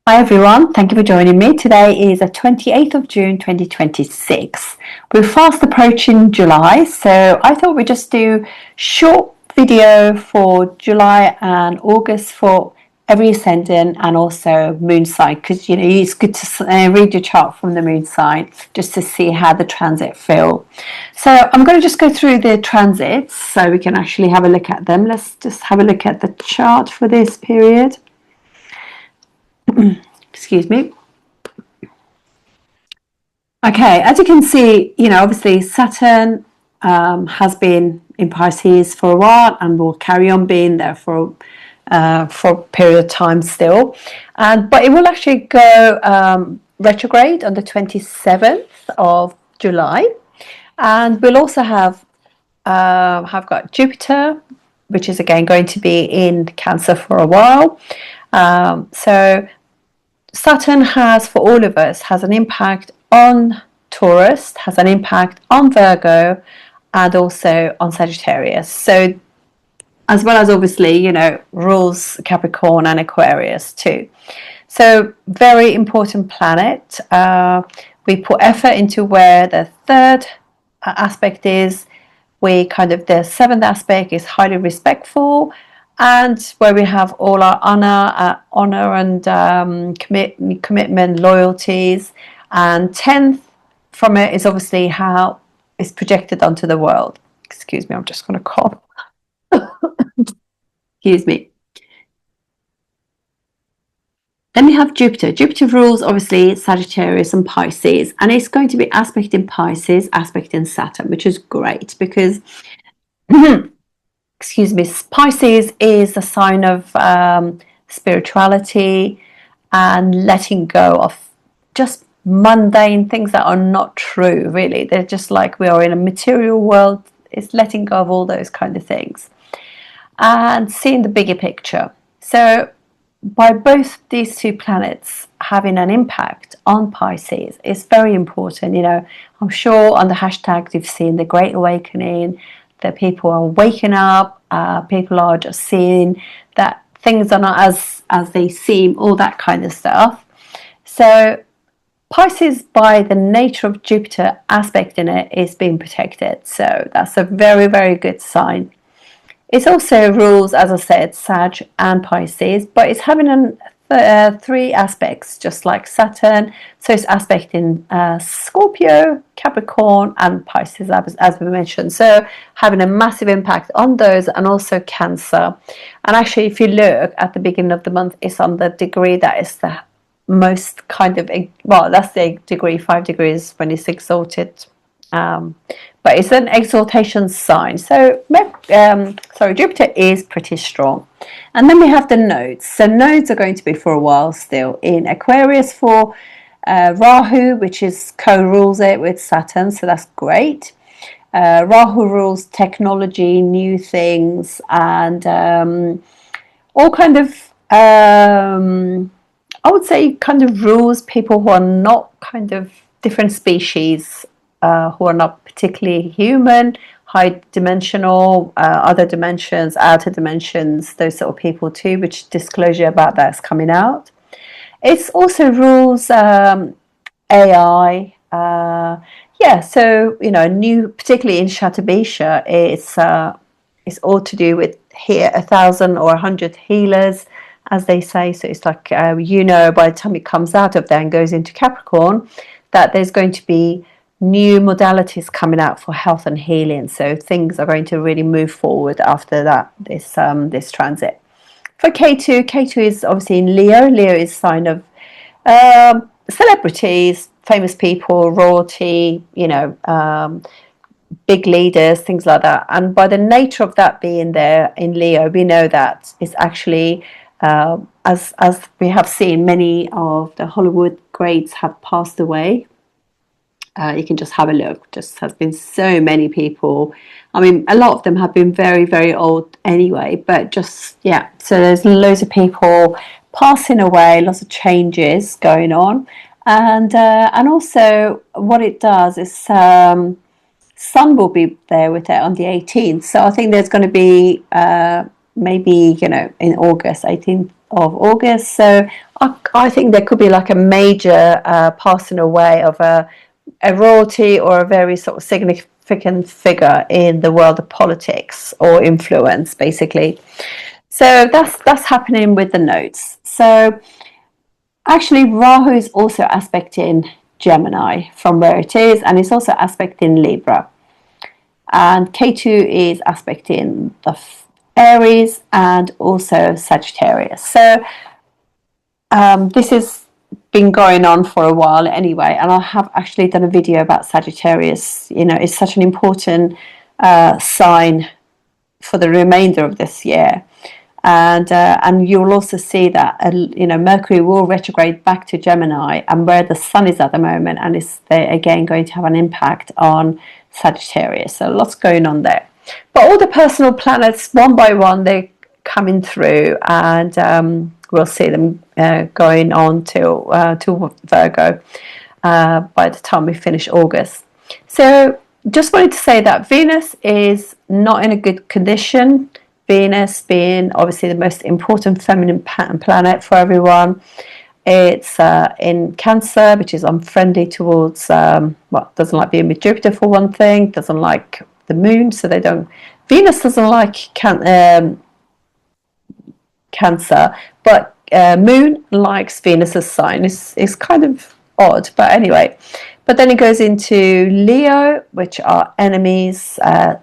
Hi everyone, thank you for joining me. Today is the 28th of June 2026. We're fast approaching July, so I thought we'd just do short video for July and August for every ascendant and also moon sign, because it's good to read your chart from the moon sign just to see how the transit feel. So I'm going to just go through the transits so we can actually have a look at them. Let's just have a look at the chart for this period. Excuse me. Okay, as you can see, obviously Saturn has been in Pisces for a while and will carry on being there for a period of time still. But it will actually go retrograde on the 27th of July. And we'll also have got Jupiter, which is again going to be in Cancer for a while. So Saturn has, for all of us, has an impact on Taurus, has an impact on Virgo, and also on Sagittarius. So, as well as obviously, rules Capricorn and Aquarius too. So, very important planet. We put effort into where the third aspect is. The seventh aspect is highly respectful, and where we have all our honor and commitment, loyalties. And 10th from it is obviously how it's projected onto the world. Excuse me, I'm just going to cough. Excuse me. Then we have Jupiter. Jupiter rules obviously Sagittarius and Pisces, and it's going to be aspect in Pisces, aspect in Saturn, which is great because excuse me, Pisces is a sign of spirituality and letting go of just mundane things that are not true, really. They're just like we are in a material world. It's letting go of all those kind of things and seeing the bigger picture. So by both these two planets having an impact on Pisces, it's very important. I'm sure on the hashtags you've seen the Great Awakening, that people are waking up, people are just seeing that things are not as they seem, all that kind of stuff. So Pisces, by the nature of Jupiter aspect in it, is being protected. So that's a very, very good sign. It also rules, as I said, Sag and Pisces, but it's having three aspects, just like Saturn. So it's aspect in Scorpio, Capricorn, and Pisces, as we mentioned. So having a massive impact on those, and also Cancer. And actually, if you look at the beginning of the month, it's on the degree that is the most kind of, well, that's the degree, 5 degrees when it's exalted. But it's an exaltation sign. So, Jupiter is pretty strong. And then we have the nodes. So nodes are going to be for a while still in Aquarius for Rahu, which is co-rules it with Saturn. So that's great. Rahu rules technology, new things, and all kind of, I would say, kind of rules people who are not kind of different species, who are not particularly human, high dimensional, other dimensions, outer dimensions, those sort of people too, which disclosure about that's coming out. It's also rules AI. So new, particularly in Shatabisha, it's all to do with here 1,000 or 100 healers, as they say. So it's like by the time it comes out of there and goes into Capricorn, that there's going to be new modalities coming out for health and healing. So things are going to really move forward after that, this transit. For K2 is obviously in Leo. Leo is a sign of celebrities, famous people, royalty, big leaders, things like that. And by the nature of that being there in Leo, we know that it's actually as we have seen, many of the Hollywood greats have passed away. You can just have a look. Just has been so many people. I mean, a lot of them have been very, very old anyway. But just so there's loads of people passing away, lots of changes going on, and also what it does is Sun will be there with it on the 18th. So I think there's going to be maybe in August 18th August. So I think there could be like a major passing away of a royalty or a very sort of significant figure in the world of politics or influence, basically. So that's happening with the nodes. So actually, Rahu is also aspecting Gemini from where it is, and it's also aspecting Libra. And K2 is aspecting the Aries and also Sagittarius. So this has been going on for a while anyway, and I have actually done a video about Sagittarius. You know, it's such an important sign for the remainder of this year. And you'll also see that Mercury will retrograde back to Gemini, and where the Sun is at the moment, and it's again going to have an impact on Sagittarius. So lots going on there. But all the personal planets, one by one, they're coming through, and we'll see them going on to Virgo by the time we finish August. So just wanted to say that Venus is not in a good condition. Venus being obviously the most important feminine planet for everyone. It's in Cancer, which is unfriendly towards, doesn't like being with Jupiter for one thing, doesn't like the moon, so they don't. Venus doesn't like Cancer, but moon likes Venus's sign. It's kind of odd, but anyway. But then it goes into Leo, which are enemies.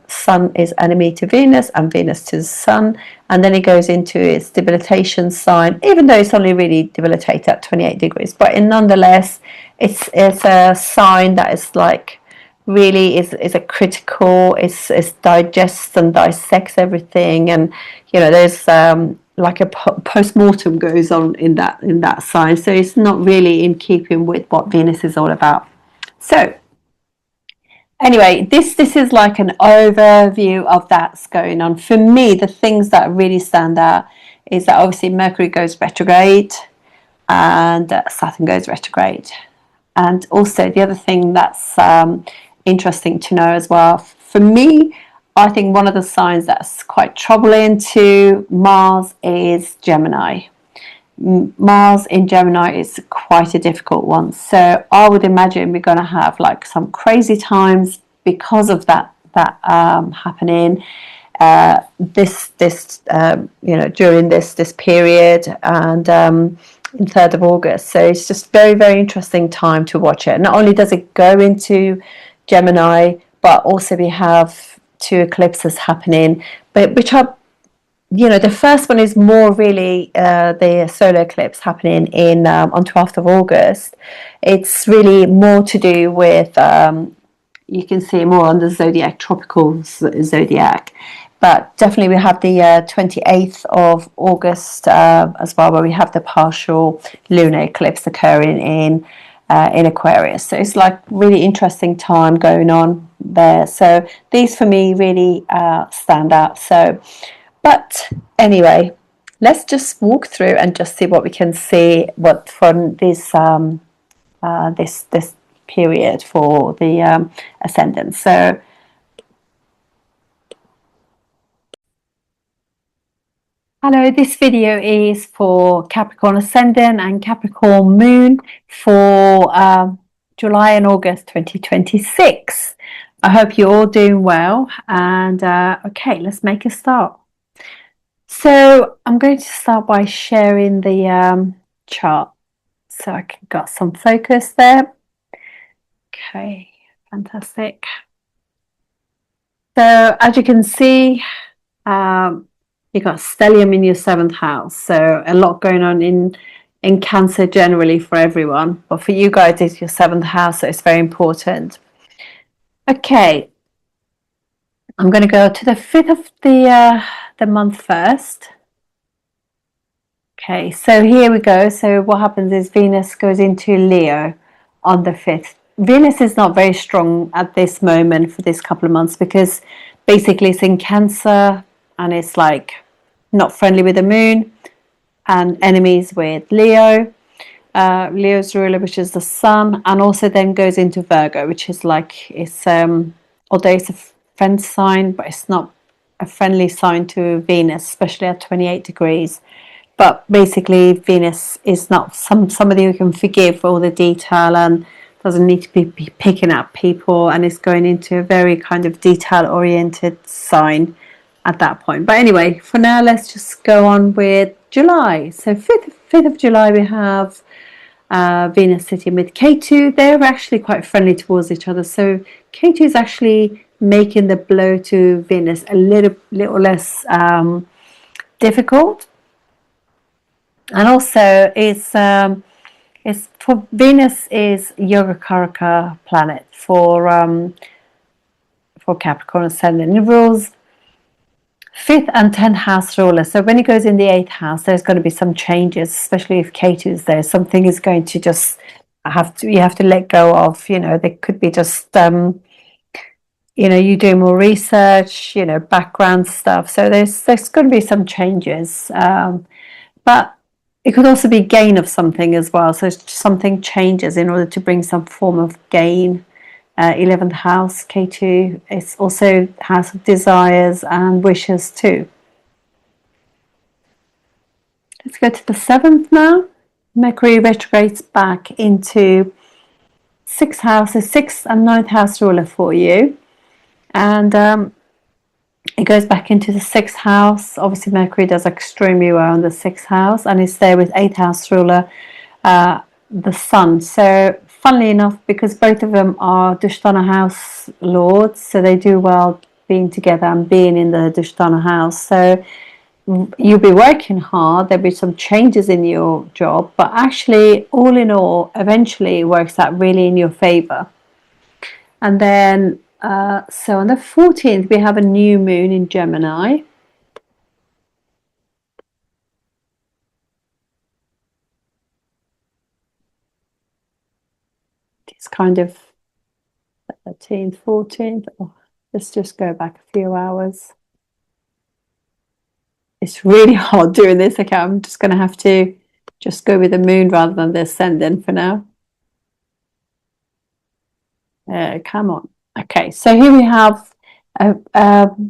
Sun is enemy to Venus and Venus to the Sun. And then it goes into its debilitation sign, even though it's only really debilitated at 28 degrees. But nonetheless, it's a sign that is like really is a critical, it's digests and dissects everything. And, there's like a post-mortem goes on in that sign. So it's not really in keeping with what Venus is all about. So anyway, this is like an overview of that's going on. For me, the things that really stand out is that obviously Mercury goes retrograde and Saturn goes retrograde. And also the other thing that's interesting to know as well, for me, I think one of the signs that's quite troubling to Mars is Gemini. Mars in Gemini is quite a difficult one, so I would imagine we're going to have like some crazy times because of that happening during this period, and in 3rd of August. So it's just very, very interesting time to watch it. Not only does it go into Gemini, but also we have 2 eclipses happening, but which are, the first one is more really the solar eclipse happening on 12th of August. It's really more to do with, you can see more on the zodiac, tropical zodiac. But definitely we have the 28th of August as well, where we have the partial lunar eclipse occurring in Aquarius. So it's like really interesting time going on there. So these for me really stand out. But anyway, let's just walk through and just see what we can see from this this period for the ascendant. So hello, this video is for Capricorn Ascendant and Capricorn Moon for July and August 2026. I hope you're all doing well, and okay, let's make a start. So I'm going to start by sharing the chart so I can got some focus there. Okay, fantastic. So as you can see, you've got stellium in your 7th house. So a lot going on in Cancer generally for everyone. But for you guys, it's your 7th house, so it's very important. Okay, I'm going to go to the 5th of the month first. Okay, so here we go. So what happens is Venus goes into Leo on the 5th. Venus is not very strong at this moment for this couple of months because basically it's in Cancer and it's like not friendly with the moon and enemies with Leo. Leo's ruler, which is the Sun, and also then goes into Virgo, which is like, it's although it's a friend sign, but it's not a friendly sign to Venus, especially at 28 degrees. but basically Venus is not somebody who can forgive all the detail and doesn't need to be picking up people, and is going into a very kind of detail oriented sign at that point. But anyway, for now, let's just go on with July. So 5th of July, we have Venus sitting with K2. They're actually quite friendly towards each other. So K2 is actually making the blow to Venus a little less difficult. And also it's for Venus is Yogacaraka planet for Capricorn Ascendant. It rules 5th and 10th house ruler. So when it goes in the 8th house, there's going to be some changes, especially if Ketu is there. Something is going to just you have to let go of, there could be just, you do more research, background stuff. So there's going to be some changes. But it could also be gain of something as well. So something changes in order to bring some form of gain. 11th house, K2, it's also house of desires and wishes too. Let's go to the 7th now. Mercury retrogrades back into 6th house, 6th and 9th house ruler for you. And it goes back into the 6th house. Obviously, Mercury does extremely well in the 6th house, and it's there with 8th house ruler, the Sun. So funnily enough, because both of them are Dushtana house lords, so they do well being together and being in the Dushtana house. So you'll be working hard, there'll be some changes in your job, but actually, all in all, eventually it works out really in your favor. And then, so on the 14th, we have a new moon in Gemini. It's kind of 13th, 14th. Oh, let's just go back a few hours. It's really hard doing this. Okay, I'm just going to have to just go with the moon rather than the ascendant for now. Come on. Okay, so here we have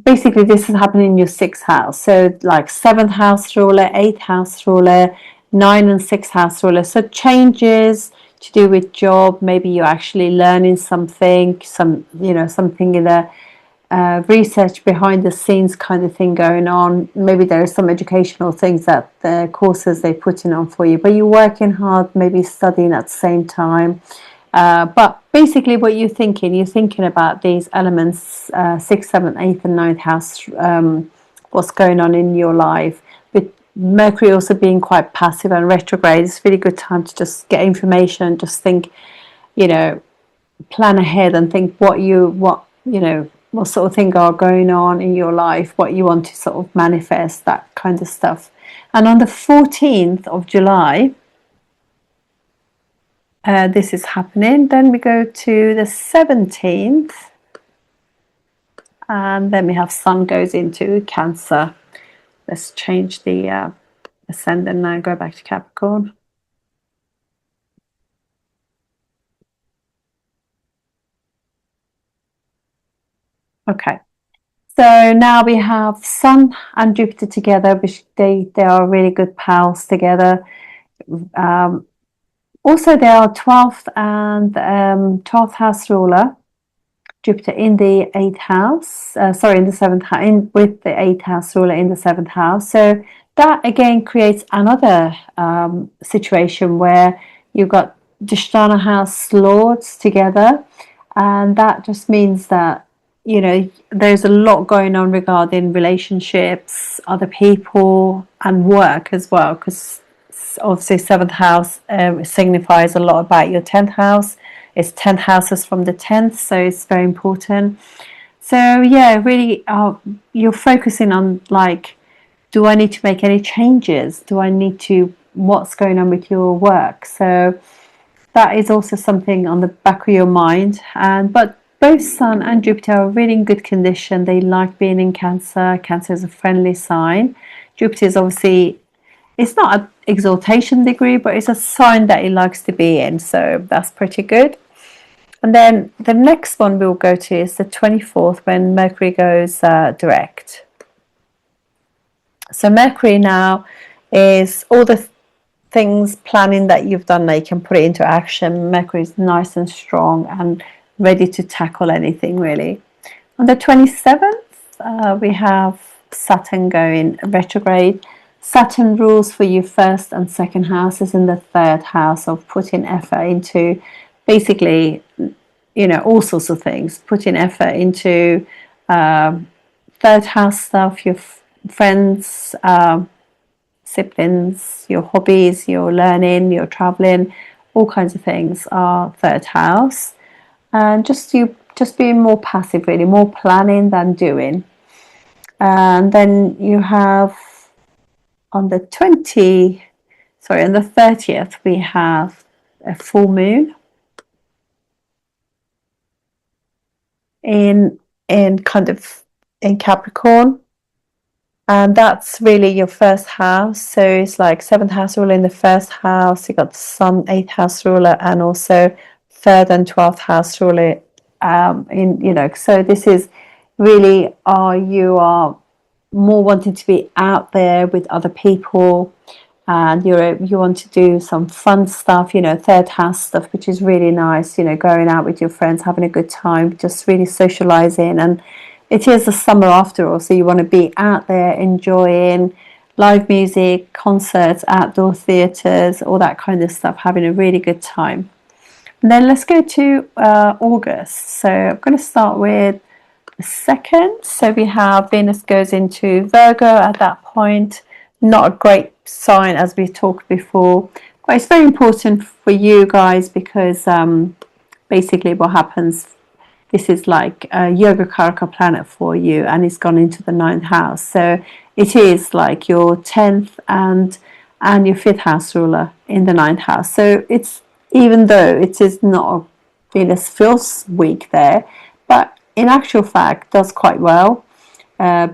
basically this is happening in your 6th house. So like 7th house ruler, 8th house ruler, 9th and 6th house ruler. So changes to do with job. Maybe you're actually learning something, something in the research behind the scenes kind of thing going on. Maybe there are some educational things that the courses they're putting on for you, but you're working hard, maybe studying at the same time. But basically what you're thinking about these elements, 6th, 7th, 8th and 9th house, what's going on in your life. With Mercury also being quite passive and retrograde, it's a really good time to just get information, just think, plan ahead and think what sort of things are going on in your life, what you want to sort of manifest, that kind of stuff. And on the 14th of July, this is happening. Then we go to the 17th, and then we have Sun goes into Cancer. Let's change the ascendant now, go back to Capricorn. Okay, so now we have Sun and Jupiter together, which they are really good pals together. Also, they are 12th and 12th house ruler, Jupiter in the 8th house, in the 7th house, with the 8th house ruler in the 7th house. So that again creates another situation where you've got Dushtana house lords together, and that just means that there's a lot going on regarding relationships, other people, and work as well, because obviously 7th house signifies a lot about your 10th house. It's 10th houses from the 10th, so it's very important. So yeah, really you're focusing on like, do I need to make any changes? What's going on with your work? So that is also something on the back of your mind. But both Sun and Jupiter are really in good condition. They like being in Cancer. Cancer is a friendly sign. Jupiter is obviously, it's not an exaltation degree, but it's a sign that he likes to be in. So that's pretty good. And then the next one we'll go to is the 24th, when Mercury goes direct. So Mercury now is all the things, planning that you've done, that you can put it into action. Mercury is nice and strong and ready to tackle anything, really. On the 27th, we have Saturn going retrograde. Saturn rules for your first and second houses in the third house of putting effort into basically, all sorts of things, putting effort into third house stuff, your friends, siblings, your hobbies, your learning, your traveling, all kinds of things are third house. And just being more passive, really, more planning than doing. And then you have on the 30th, we have a full moon in Capricorn. And that's really your first house. So it's like seventh house ruler in the first house. You got the Sun, eighth house ruler, and also third and 12th house ruler. So this is really, you are more wanting to be out there with other people, and you want to do some fun stuff, third house stuff, which is really nice, going out with your friends, having a good time, just really socializing. And it is the summer after all, so you want to be out there enjoying live music, concerts, outdoor theatres, all that kind of stuff, having a really good time. And then let's go to August. So I'm going to start with the 2nd. So we have Venus goes into Virgo at that point. Not a great sign, as we talked before, but it's very important for you guys, because basically what happens, this is like a Yoga Karaka planet for you, and it's gone into the 9th house. So it is like your 10th and your 5th house ruler in the 9th house. So it's, even though it is not, Venus feels weak there, but in actual fact does quite well,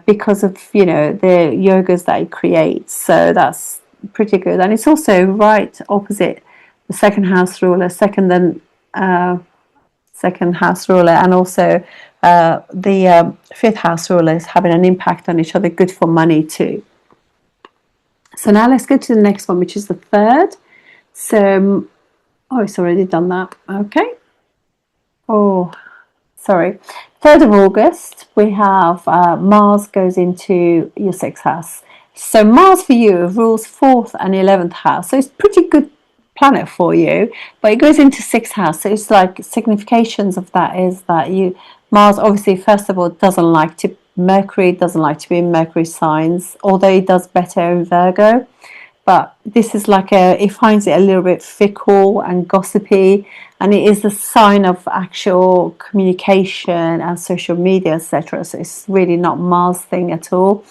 because of the yogas that it creates. So that's pretty good. And it's also right opposite the second house ruler, second house ruler, and also the 5th house ruler is having an impact on each other, good for money too. So now let's go to the next one, which is the 3rd. So it's already done that. Okay. Sorry. 3rd of August, we have Mars goes into your 6th house. So Mars for you rules 4th and 11th house. So it's pretty good planet for you, but it goes into 6th house. So it's like significations of that is that Mars obviously, first of all, Mercury doesn't like to be in Mercury signs, although it does better in Virgo. But this is like it finds it a little bit fickle and gossipy, and it is a sign of actual communication and social media, etc. So it's really not Mars thing at all.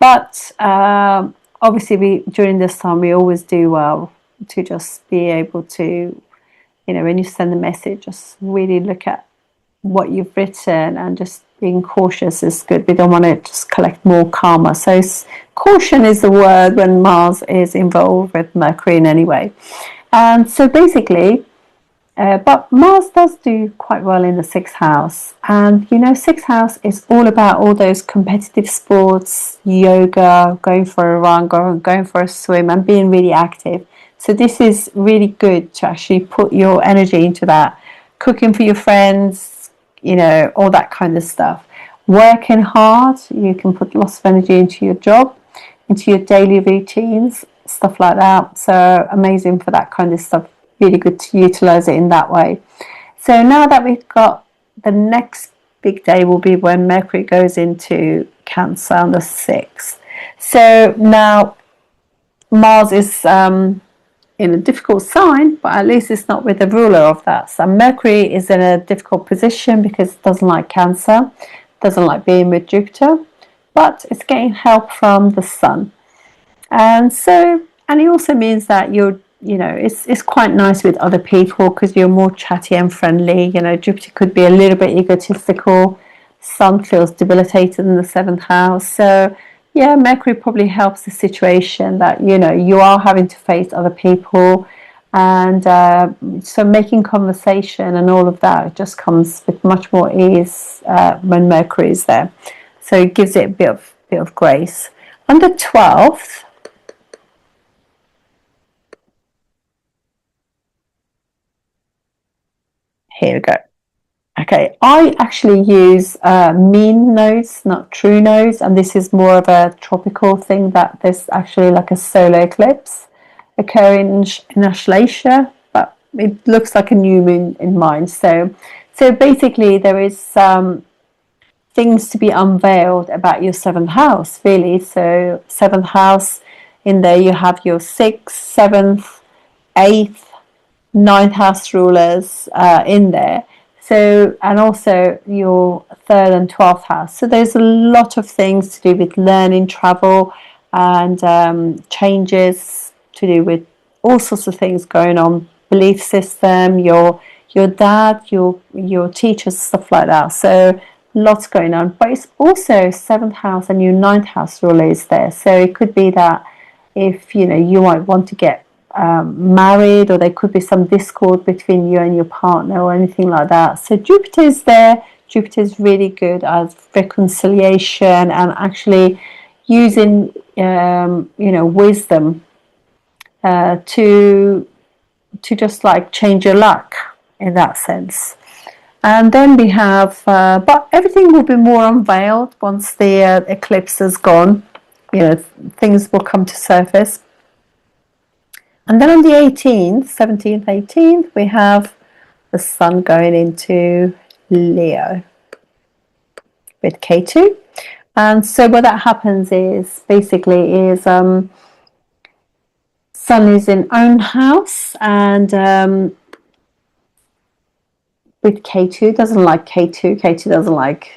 But obviously, during this time, we always do well to just be able to, when you send a message, just really look at what you've written, and just being cautious is good. We don't want to just collect more karma. So caution is the word when Mars is involved with Mercury in any way. And so basically, but Mars does do quite well in the 6th house. And 6th house is all about all those competitive sports, yoga, going for a run, going for a swim, and being really active. So this is really good to actually put your energy into that. Cooking for your friends, all that kind of stuff. Working hard, you can put lots of energy into your job, into your daily routines, stuff like that. So amazing for that kind of stuff. Really good to utilize it in that way. So now that we've got, the next big day will be when Mercury goes into Cancer on the 6th. So now Mars is in a difficult sign, but at least it's not with the ruler of that. So Mercury is in a difficult position because it doesn't like Cancer, doesn't like being with Jupiter, but it's getting help from the Sun. And it also means that it's quite nice with other people, because you're more chatty and friendly. Jupiter could be a little bit egotistical. Sun feels debilitated in the 7th house. So yeah, Mercury probably helps the situation that, you are having to face other people. And so making conversation and all of that just comes with much more ease when Mercury is there. So it gives it a bit of grace. On the 12th, Here we go. Okay, I actually use mean nodes, not true nodes, and this is more of a tropical thing, that there's actually like a solar eclipse occurring in Australasia, but it looks like a new moon in mine. So basically there is things to be unveiled about your seventh house, really. So seventh house, in there you have your sixth, seventh, eighth, ninth house rulers in there. So, and also your third and 12th house. So there's a lot of things to do with learning, travel, and changes to do with all sorts of things going on. Belief system, your dad, your teachers, stuff like that. So lots going on. But it's also seventh house and your ninth house ruler is there. So it could be that if you might want to get married, or there could be some discord between you and your partner or anything like that. So Jupiter is there. Jupiter is really good at reconciliation and actually using wisdom to just like change your luck in that sense. And then we have but everything will be more unveiled once the eclipse is gone. Things will come to surface. And then on the 18th, 17th, 18th, we have the Sun going into Leo with K2. And so what that happens is basically Sun is in own house, and with K2, doesn't like K2. K2 doesn't like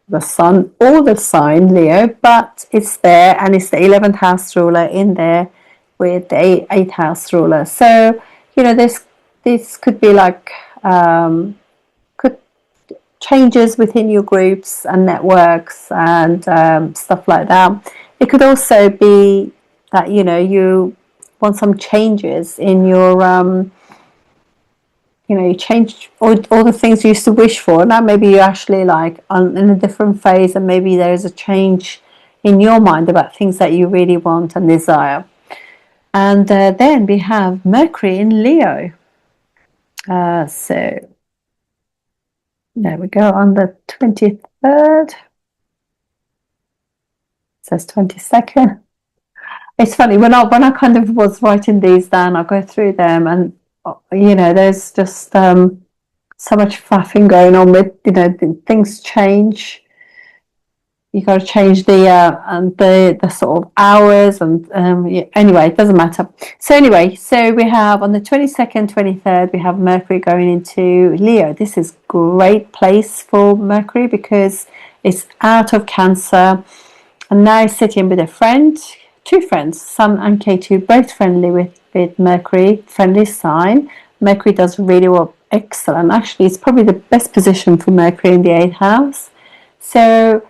the Sun or the sign Leo, but it's there, and it's the 11th house ruler in there with the 8th house ruler. So this could be like could changes within your groups and networks and stuff like that. It could also be that you want some changes in your you change all the things you used to wish for. Now maybe you're actually like in a different phase, and maybe there's a change in your mind about things that you really want and desire. And then we have Mercury in Leo. So there we go, on the 23rd. It says 22nd. It's funny, when I kind of was writing these down, I go through them, and there's just so much faffing going on with things change. You got to change the sort of hours, and anyway, it doesn't matter. So anyway, so we have on the 22nd, 23rd, we have Mercury going into Leo. This is great place for Mercury because it's out of Cancer, and now it's sitting with a friend, two friends, Sun and K2, both friendly with Mercury, friendly sign. Mercury does really well, excellent. Actually, it's probably the best position for Mercury in the 8th house. So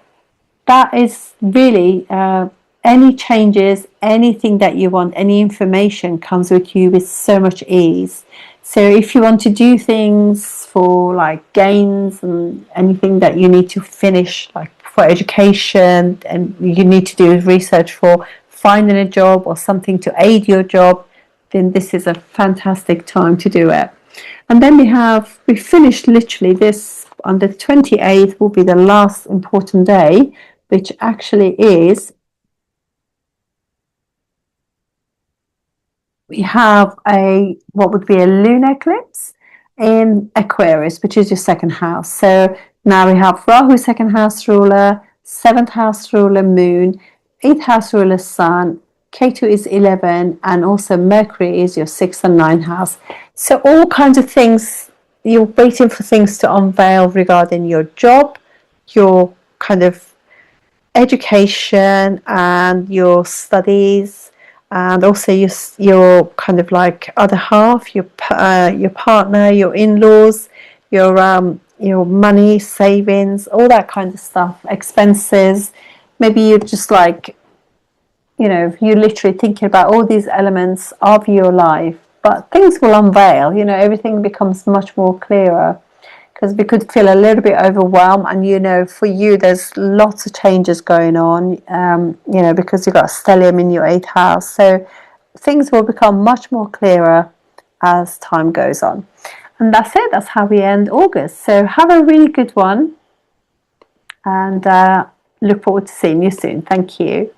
that is really any changes, anything that you want, any information comes with you with so much ease. So if you want to do things for like gains and anything that you need to finish, like for education, and you need to do research for finding a job or something to aid your job, then this is a fantastic time to do it. And then we finished literally this on the 28th will be the last important day, which actually is, we have what would be a lunar eclipse in Aquarius, which is your second house. So now we have Rahu, second house ruler, seventh house ruler Moon, 8th house ruler Sun, K2 is 11, and also Mercury is your 6th and 9th house. So all kinds of things, you're waiting for things to unveil regarding your job, your kind of education and your studies, and also your kind of like other half, your partner, your in-laws, your money, savings, all that kind of stuff, expenses. Maybe you're just like, you're literally thinking about all these elements of your life, but things will unveil, everything becomes much more clearer, because we could feel a little bit overwhelmed, and for you there's lots of changes going on, because you've got a stellium in your 8th house, so things will become much more clearer as time goes on. And that's it. That's how we end August. So have a really good one, and look forward to seeing you soon. Thank you.